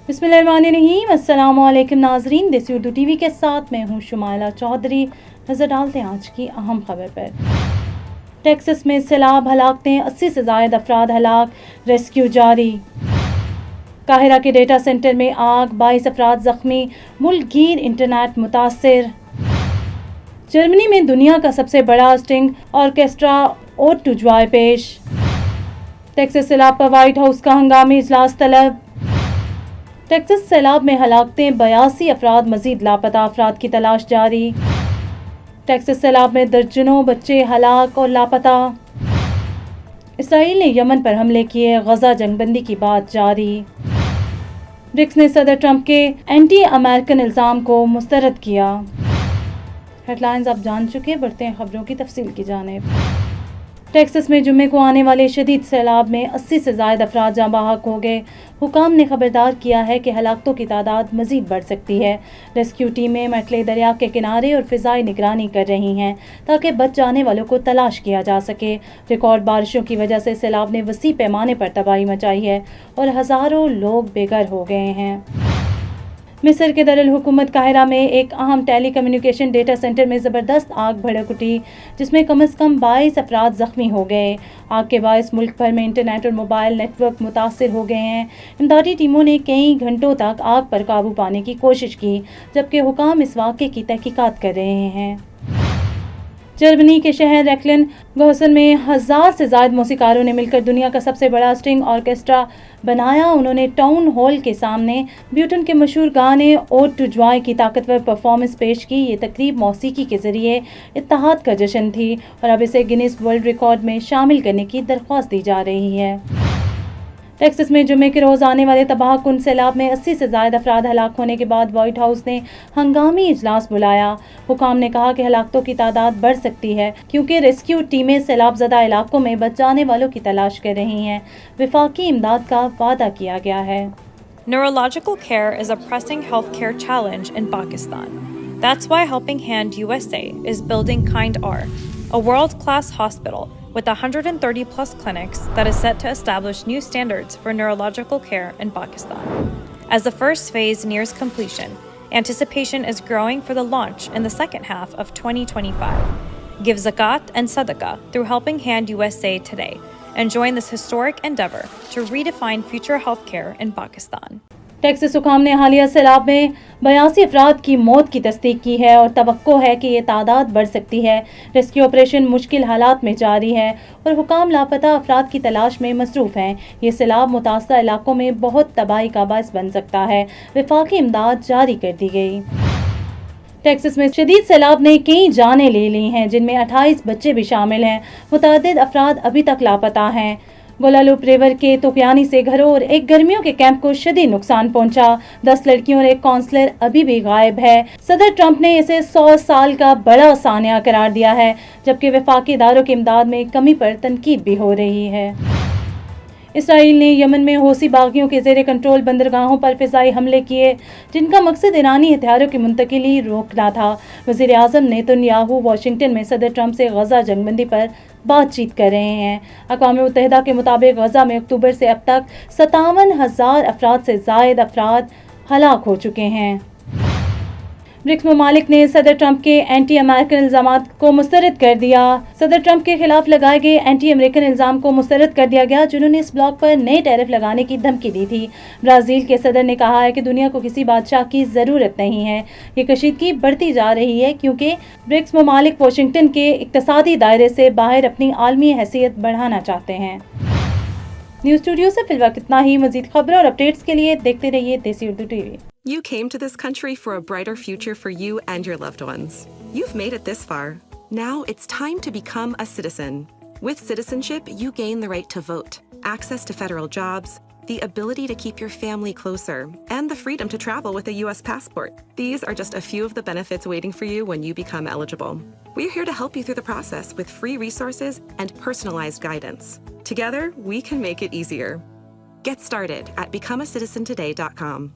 बिस्मिल्लाहिर्रहमानिर्रहीम। अस्सलाम वालेकुम नाजरीन, देसी उर्दू टीवी के साथ मैं हूँ शुमाइला चौधरी। नजर डालते हैं आज की अहम खबर पर। टेक्सास में सैलाब, हलाकतें, 80 से ज़ायद अफराद हलाक, रेस्क्यू जारी। काहिरा के डेटा सेंटर में आग, 22 अफराद जख्मी, मुल्क गीर इंटरनेट मुतासिर। जर्मनी में दुनिया का सबसे बड़ा string orchestra ode to joy पेश। टेक्सास सैलाब पर व्हाइट हाउस का हंगामी इजलास तलब। टेक्सास सैलाब में हलाकतें, 82 अफराद, मजीद लापता अफराद की तलाश जारी। टेक्सास सैलाब में दर्जनों बच्चे हलाक और लापता। इसराइल ने यमन पर हमले किए, गजा जंगबंदी की बात जारी। ब्रिक्स ने सदर ट्रंप के एंटी अमेरिकन इल्ज़ाम को मुस्तरद किया। हेडलाइंस आप जान चुके, बढ़ते हैं खबरों की तफसील की जानिब। टेक्सास में जुम्मे को आने वाले शदीद सैलाब में 80 से ज़ायद अफराद जाँ बहक हो गए। हुकाम ने खबरदार किया है कि हलाकतों की तादाद मज़ीद बढ़ सकती है। रेस्क्यू टीमें मटले दरिया के किनारे और फ़िज़ाई निगरानी कर रही हैं ताकि बच जाने वालों को तलाश किया जा सके। रिकॉर्ड बारिशों की वजह से सैलाब ने वसी पैमाने पर तबाही मचाई है और हज़ारों लोग बेघर हो गए हैं। मिस्र के दरुल हुकूमत काहिरा में एक अहम टेली कम्युनिकेशन डेटा सेंटर में ज़बरदस्त आग भड़क उठी, जिसमें कम से कम 22 अफराद ज़ख्मी हो गए। आग के बायस मुल्क भर में इंटरनेट और मोबाइल नेटवर्क मुतासिर हो गए हैं। इमदादी टीमों ने कई घंटों तक आग पर काबू पाने की कोशिश की, जबकि हुकाम इस वाक़े की तहकीकात कर रहे हैं। जर्मनी के शहर रेक्लेन गोहसन में 1000 से ज़ायद मौसीकारों ने मिलकर दुनिया का सबसे बड़ा स्ट्रिंग ऑर्केस्ट्रा बनाया। उन्होंने टाउन हॉल के सामने ब्यूटन के मशहूर गाने ओड टू जॉय की ताकतवर परफॉर्मेंस पेश की। ये तकरीब मौसीकी के ज़रिए इत्तेहाद का जश्न थी और अब इसे गिनीज वर्ल्ड रिकॉर्ड में शामिल करने की दरख्वास्त दी जा रही है। टेक्सास में जुम्मे के रोज़ आने वाले तबाह कुन सैलाब में 80 से ज़ायद अफराद हलाक होने के बाद व्हाइट हाउस ने हंगामी इजलास बुलाया। हुकाम ने कहा कि हलाकतों की तादाद बढ़ सकती है क्योंकि रेस्क्यू टीमें सैलाब ज़दा इलाकों में बच जाने वालों की तलाश कर रही हैं। वफाकी इमदाद का वादा किया गया है। Neurological care is a pressing healthcare challenge in Pakistan. That's why Helping Hand USA is building Kind R, a world-class hospital with 130 plus clinics that is set to establish new standards for neurological care in Pakistan. As the first phase nears completion, anticipation is growing for the launch in the second half of 2025. Give zakat and sadaqah through Helping Hand USA today and join this historic endeavor to redefine future healthcare in Pakistan. Texas हुकाम ने हालिया सैलाब में 82 अफराद की मौत की तस्दीक की है और तवक्को है कि ये तादाद बढ़ सकती है। रेस्क्यू ऑपरेशन मुश्किल हालात में जारी है और हुकाम लापता अफराद की तलाश में मसरूफ़ हैं। ये सैलाब मुतासरा इलाकों में बहुत तबाही का बायस बन सकता है। वफाकी इमदाद जारी कर दी गई। टेक्सास में शदीद सैलाब ने कई जानें ले ली हैं, जिनमें 28 बच्चे भी शामिल हैं। मुतअद्दिद अफराद अभी तक लापता हैं। गोलालूप रिवर के तोकयानी से घरों और एक गर्मियों के कैंप को शदीद नुकसान पहुंचा। 10 लड़कियों और एक काउंसलर अभी भी गायब है। सदर ट्रंप ने इसे 100 साल का बड़ा सानिया करार दिया है, जबकि वफाकी इदारों की इमदाद में कमी पर तनकीद भी हो रही है। इसराइल ने यमन में हौसी बागियों के ज़ेरे कंट्रोल बंदरगाहों पर फ़िज़ाई हमले किए, जिनका मकसद ईरानी हथियारों की मुंतकिली रोकना था। वज़ीर आज़म नेतन्याहू वाशिंगटन में सदर ट्रंप से गजा जंगबंदी पर बातचीत कर रहे हैं। अक़वाम मुत्तहिदा के मुताबिक गजा में अक्टूबर से अब तक 57,000 अफराद से ज़ायद अफराद हलाक हो चुके हैं। ब्रिक्स ममालिक ने सदर ट्रंप के एंटी अमेरिकन इल्ज़ाम को मुस्तरद कर दिया। सदर ट्रंप के खिलाफ लगाए गए एंटी अमेरिकन इल्ज़ाम को मुस्तरद कर दिया गया, जिन्होंने इस ब्लॉक पर नए टैरिफ लगाने की धमकी दी थी। ब्राज़ील के सदर ने कहा है कि दुनिया को किसी बादशाह की ज़रूरत नहीं है। ये कशीदगी बढ़ती जा रही है क्योंकि ब्रिक्स ममालिक वाशिंगटन के इक़्तिसादी दायरे से बाहर अपनी आलमी हैसियत बढ़ाना चाहते हैं। न्यूज़ स्टूडियो से फिलहाल इतना ही। मज़ीद खबरों और अपडेट्स के लिए देखते रहिए देसी Urdu TV. You came to this country for a brighter future for you and your loved ones. You've made it this far. Now it's time to become a citizen. With citizenship, you gain the right to vote, access to federal jobs, the ability to keep your family closer, and the freedom to travel with a U.S. passport. These are just a few of the benefits waiting for you when you become eligible. We're here to help you through the process with free resources and personalized guidance. Together, we can make it easier. Get started at becomeacitizentoday.com.